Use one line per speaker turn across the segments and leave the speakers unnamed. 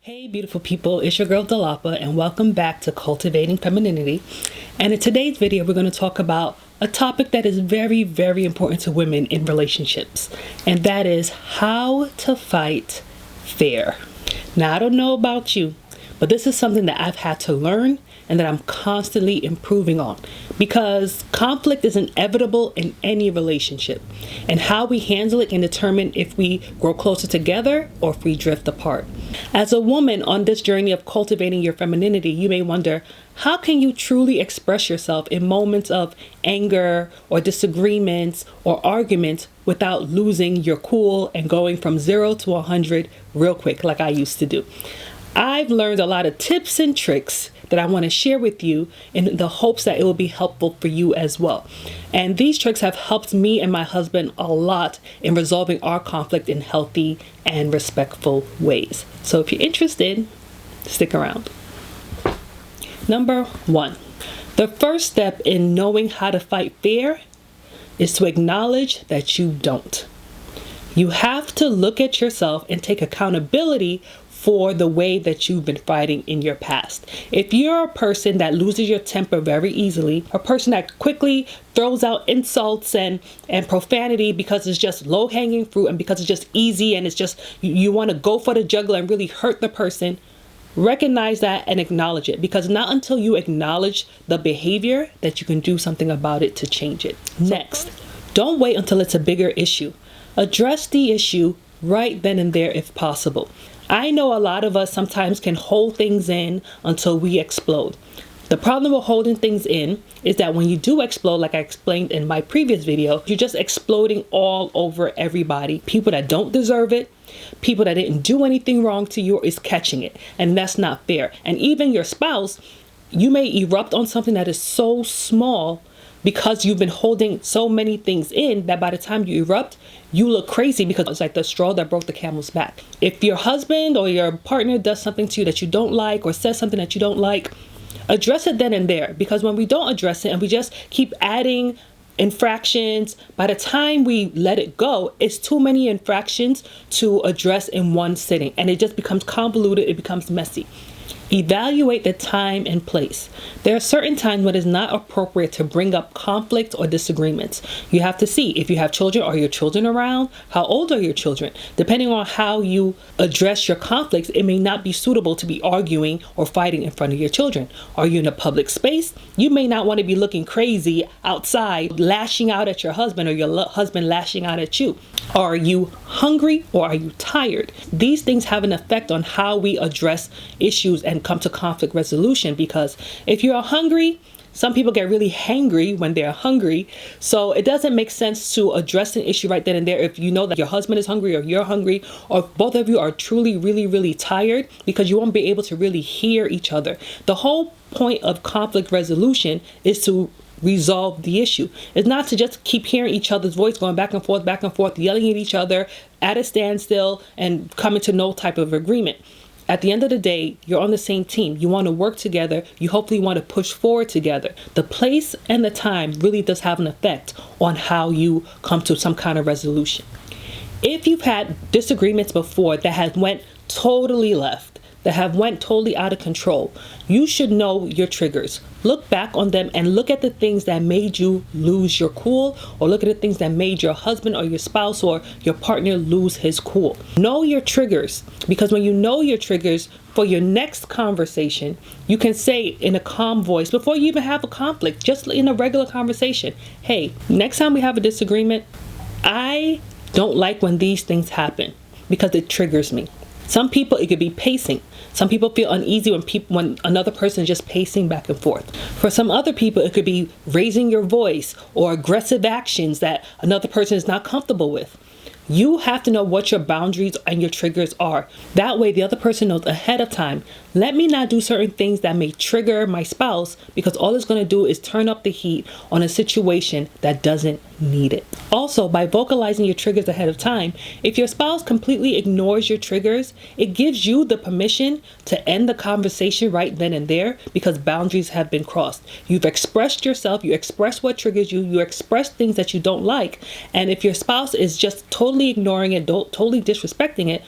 Hey beautiful people, it's your girl Dalapa and welcome back to Cultivating Femininity. And in today's video we're going to talk about a topic that is very, very important to women in relationships, and that is how to fight fair. Now I don't know about you, but this is something that I've had to learn and that I'm constantly improving on, because conflict is inevitable in any relationship, and how we handle it can determine if we grow closer together or if we drift apart. As a woman on this journey of cultivating your femininity, you may wonder, how can you truly express yourself in moments of anger or disagreements or arguments without losing your cool and going from 0 to 100 real quick like I used to do? I've learned a lot of tips and tricks that I want to share with you in the hopes that it will be helpful for you as well. And these tricks have helped me and my husband a lot in resolving our conflict in healthy and respectful ways. So if you're interested, stick around. Number 1, the first step in knowing how to fight fair is to acknowledge that you don't. You have to look at yourself and take accountability for the way that you've been fighting in your past. If you're a person that loses your temper very easily, a person that quickly throws out insults and profanity because it's just low-hanging fruit and because it's just easy and it's just you want to go for the jugular and really hurt the person, recognize that and acknowledge it, because not until you acknowledge the behavior that you can do something about it to change it. Next, don't wait until it's a bigger issue. Address the issue right then and there if possible. I know a lot of us sometimes can hold things in until we explode. The problem with holding things in is that when you do explode, like I explained in my previous video, you're just exploding all over everybody. People that don't deserve it, people that didn't do anything wrong to you is catching it, and that's not fair. And even your spouse, you may erupt on something that is so small because you've been holding so many things in that by the time you erupt, you look crazy because it's like the straw that broke the camel's back. If your husband or your partner does something to you that you don't like or says something that you don't like, address it then and there, because when we don't address it and we just keep adding infractions, by the time we let it go, it's too many infractions to address in one sitting, and it just becomes convoluted, it becomes messy. Evaluate the time and place. There are certain times when it's not appropriate to bring up conflict or disagreements. You have to see if you have children. Are your children around? How old are your children? Depending on how you address your conflicts, it may not be suitable to be arguing or fighting in front of your children. Are you in a public space? You may not want to be looking crazy outside, lashing out at your husband or your husband lashing out at you. Are you hungry or are you tired? These things have an effect on how we address issues and come to conflict resolution, because if you're hungry, some people get really hangry when they're hungry. So it doesn't make sense to address an issue right then and there if you know that your husband is hungry or you're hungry, or if both of you are truly really, really tired, because you won't be able to really hear each other. The whole point of conflict resolution is to resolve the issue. It's not to just keep hearing each other's voice going back and forth, yelling at each other at a standstill and coming to no type of agreement. At the end of the day, you're on the same team. You want to work together. You hopefully want to push forward together. The place and the time really does have an effect on how you come to some kind of resolution. If you've had disagreements before that have went totally left, that have went totally out of control, you should know your triggers. Look back on them and look at the things that made you lose your cool, or look at the things that made your husband or your spouse or your partner lose his cool. Know your triggers, because when you know your triggers for your next conversation, you can say in a calm voice before you even have a conflict, just in a regular conversation, hey, next time we have a disagreement, I don't like when these things happen because it triggers me. Some people, it could be pacing. Some people feel uneasy when another person is just pacing back and forth. For some other people, it could be raising your voice or aggressive actions that another person is not comfortable with. You have to know what your boundaries and your triggers are. That way, the other person knows ahead of time, let me not do certain things that may trigger my spouse, because all it's going to do is turn up the heat on a situation that doesn't need it. Also, by vocalizing your triggers ahead of time, if your spouse completely ignores your triggers, it gives you the permission to end the conversation right then and there, because boundaries have been crossed. You've expressed yourself, you express what triggers you, you express things that you don't like, and if your spouse is just totally ignoring it, totally disrespecting it,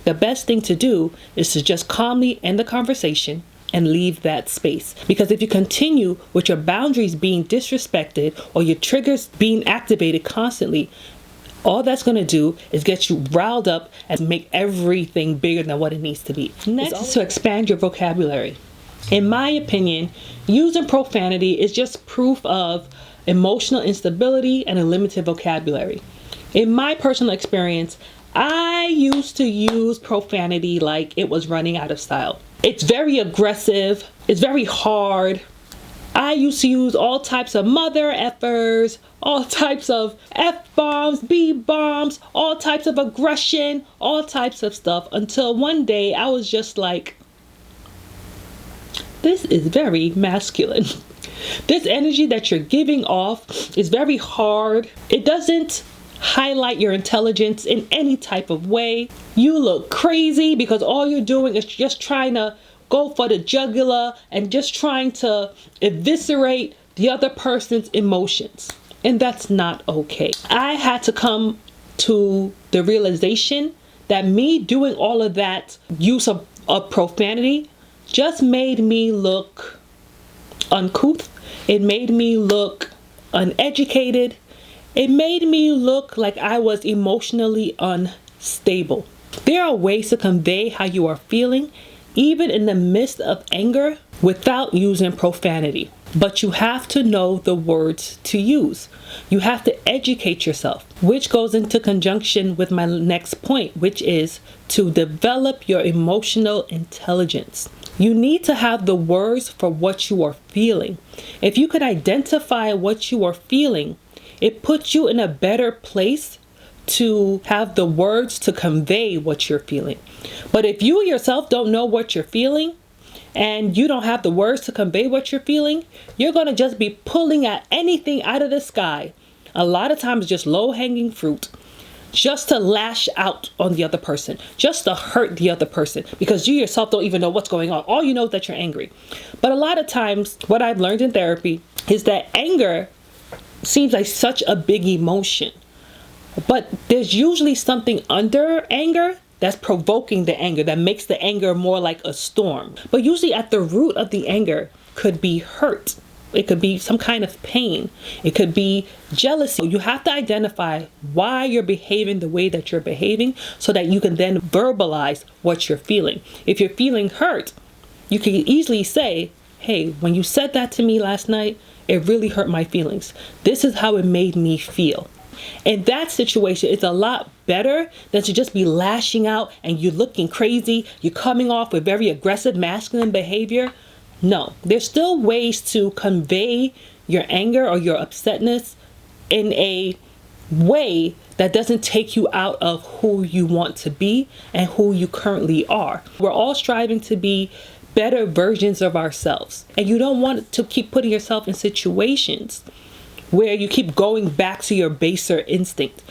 the best thing to do is to just calmly end the conversation and leave that space. Because if you continue with your boundaries being disrespected or your triggers being activated constantly, all that's going to do is get you riled up and make everything bigger than what it needs to be. Next is to expand your vocabulary. In my opinion, using profanity is just proof of emotional instability and a limited vocabulary. In my personal experience, I used to use profanity like it was running out of style. It's very aggressive. It's very hard. I used to use all types of mother effers, all types of F-bombs, B-bombs, all types of aggression, all types of stuff, until one day I was just like, this is very masculine. This energy that you're giving off is very hard. It doesn't highlight your intelligence in any type of way. You look crazy because all you're doing is just trying to go for the jugular and just trying to eviscerate the other person's emotions. And that's not okay. I had to come to the realization that me doing all of that use of profanity just made me look uncouth. It made me look uneducated. It made me look like I was emotionally unstable. There are ways to convey how you are feeling, even in the midst of anger, without using profanity. But you have to know the words to use. You have to educate yourself, which goes into conjunction with my next point, which is to develop your emotional intelligence. You need to have the words for what you are feeling. If you could identify what you are feeling, it puts you in a better place to have the words to convey what you're feeling. But if you yourself don't know what you're feeling and you don't have the words to convey what you're feeling, you're going to just be pulling at anything out of the sky. A lot of times just low-hanging fruit, just to lash out on the other person, just to hurt the other person, because you yourself don't even know what's going on. All you know is that you're angry. But a lot of times what I've learned in therapy is that anger seems like such a big emotion, but there's usually something under anger that's provoking the anger, that makes the anger more like a storm. But usually at the root of the anger could be hurt. It could be some kind of pain. It could be jealousy. You have to identify why you're behaving the way that you're behaving so that you can then verbalize what you're feeling. If you're feeling hurt, you can easily say, hey, when you said that to me last night, it really hurt my feelings. This is how it made me feel. In that situation, it's a lot better than to just be lashing out and you're looking crazy. You're coming off with very aggressive masculine behavior. No, there's still ways to convey your anger or your upsetness in a way that doesn't take you out of who you want to be and who you currently are. We're all striving to be better versions of ourselves. And you don't want to keep putting yourself in situations where you keep going back to your baser instinct.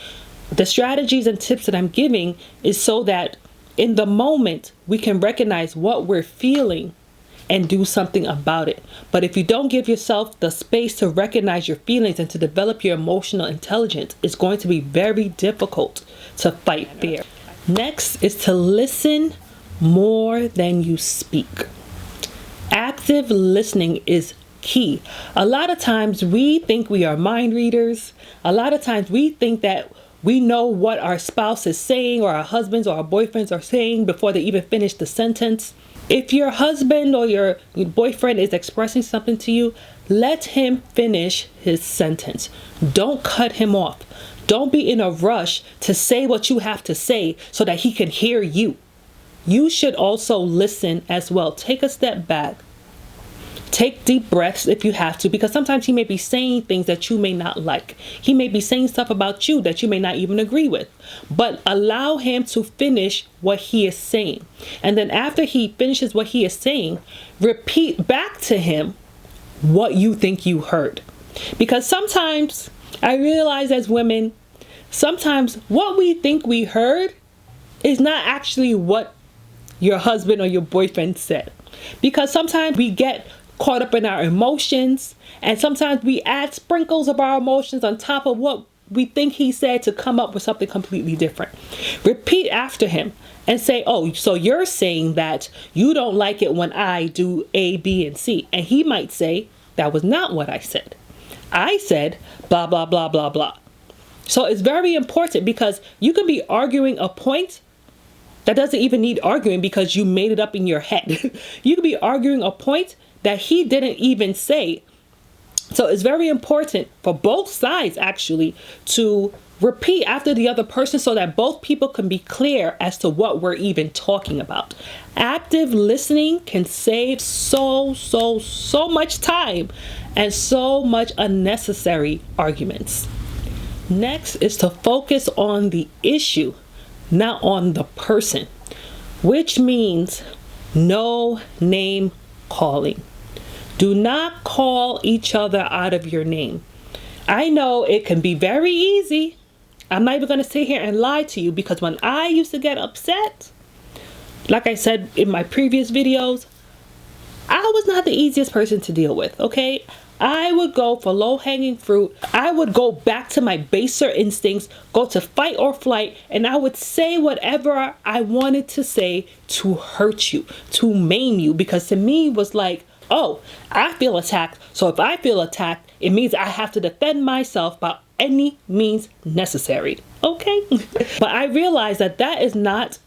The strategies and tips that I'm giving is so that in the moment we can recognize what we're feeling and do something about it. But if you don't give yourself the space to recognize your feelings and to develop your emotional intelligence, it's going to be very difficult to fight fear. Next is to listen more than you speak. Active listening is key. A lot of times we think we are mind readers. A lot of times we think that we know what our spouse is saying or our husbands or our boyfriends are saying before they even finish the sentence. If your husband or your boyfriend is expressing something to you, let him finish his sentence. Don't cut him off. Don't be in a rush to say what you have to say so that he can hear you. You should also listen as well. Take a step back. Take deep breaths if you have to, because sometimes he may be saying things that you may not like. He may be saying stuff about you that you may not even agree with. But allow him to finish what he is saying. And then after he finishes what he is saying, repeat back to him what you think you heard. Because sometimes, I realize as women, sometimes what we think we heard is not actually what your husband or your boyfriend said. Because sometimes we get caught up in our emotions, and sometimes we add sprinkles of our emotions on top of what we think he said to come up with something completely different. Repeat after him. and say, oh, so you're saying that you don't like it when I do A, B, and C. And he might say, that was not what I said. I said blah, blah, blah, blah, blah. So it's very important, because you can be arguing a point that doesn't even need arguing because you made it up in your head. You could be arguing a point that he didn't even say. So it's very important for both sides actually to repeat after the other person so that both people can be clear as to what we're even talking about. Active listening can save so much time and so much unnecessary arguments. Next is to focus on the issue, not on the person, which means no name calling. Do not call each other out of your name. I know it can be very easy. I'm not even going to sit here and lie to you, because when I used to get upset, like I said in my previous videos, I was not the easiest person to deal with, okay? I would go for low-hanging fruit. I would go back to my baser instincts, go to fight or flight, and I would say whatever I wanted to say to hurt you, to maim you, because to me it was like, oh, I feel attacked, so if I feel attacked, it means I have to defend myself by any means necessary, okay? But I realized that that is not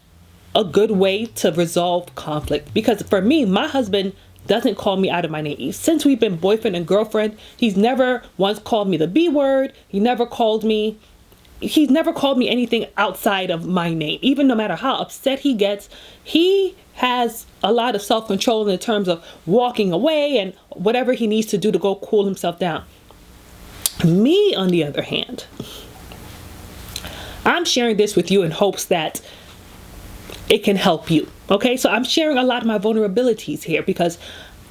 a good way to resolve conflict, because for me, my husband doesn't call me out of my name. Since we've been boyfriend and girlfriend, he's never once called me the B word. He's never called me anything outside of my name. Even no matter how upset he gets, he has a lot of self-control in terms of walking away and whatever he needs to do to go cool himself down. Me, on the other hand, I'm sharing this with you in hopes that it can help you. Okay, so I'm sharing a lot of my vulnerabilities here because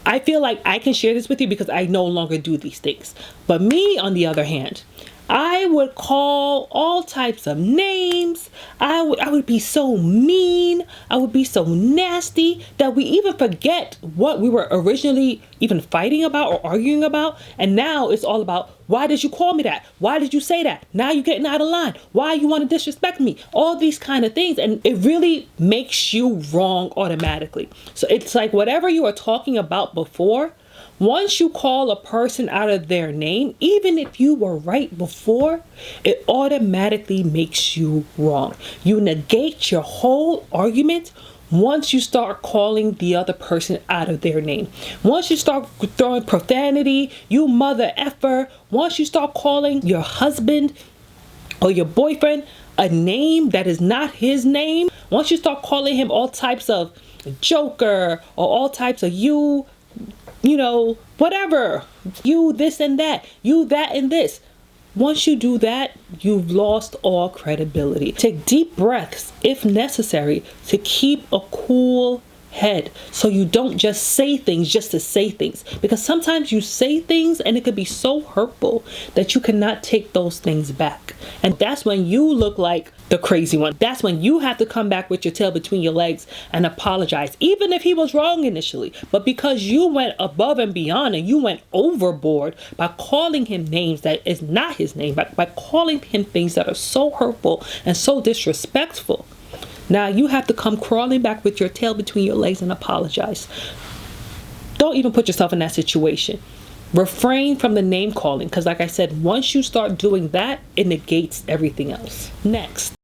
I feel like I can share this with you because I no longer do these things. But me, on the other hand, I would call all types of names. I would be so mean. I would be so nasty that we even forget what we were originally even fighting about or arguing about. And now it's all about, why did you call me that? Why did you say that? Now you're getting out of line. Why you want to disrespect me? All these kind of things. And it really makes you wrong automatically. So it's like whatever you were talking about before, once you call a person out of their name, even if you were right before, it automatically makes you wrong. You negate your whole argument once you start calling the other person out of their name. Once you start throwing profanity, you mother effer, once you start calling your husband or your boyfriend a name that is not his name, once you start calling him all types of joker or all types of you know, whatever, you this and that, you that and this. Once you do that, you've lost all credibility. Take deep breaths if necessary to keep a cool head so you don't just say things just to say things, because sometimes you say things and it could be so hurtful that you cannot take those things back, and that's when you look like the crazy one. That's when you have to come back with your tail between your legs and apologize, even if he was wrong initially. But because you went above and beyond and you went overboard by calling him names that is not his name, by calling him things that are so hurtful and so disrespectful, now you have to come crawling back with your tail between your legs and apologize. Don't even put yourself in that situation. Refrain from the name calling, because like I said, once you start doing that, it negates everything else. Next,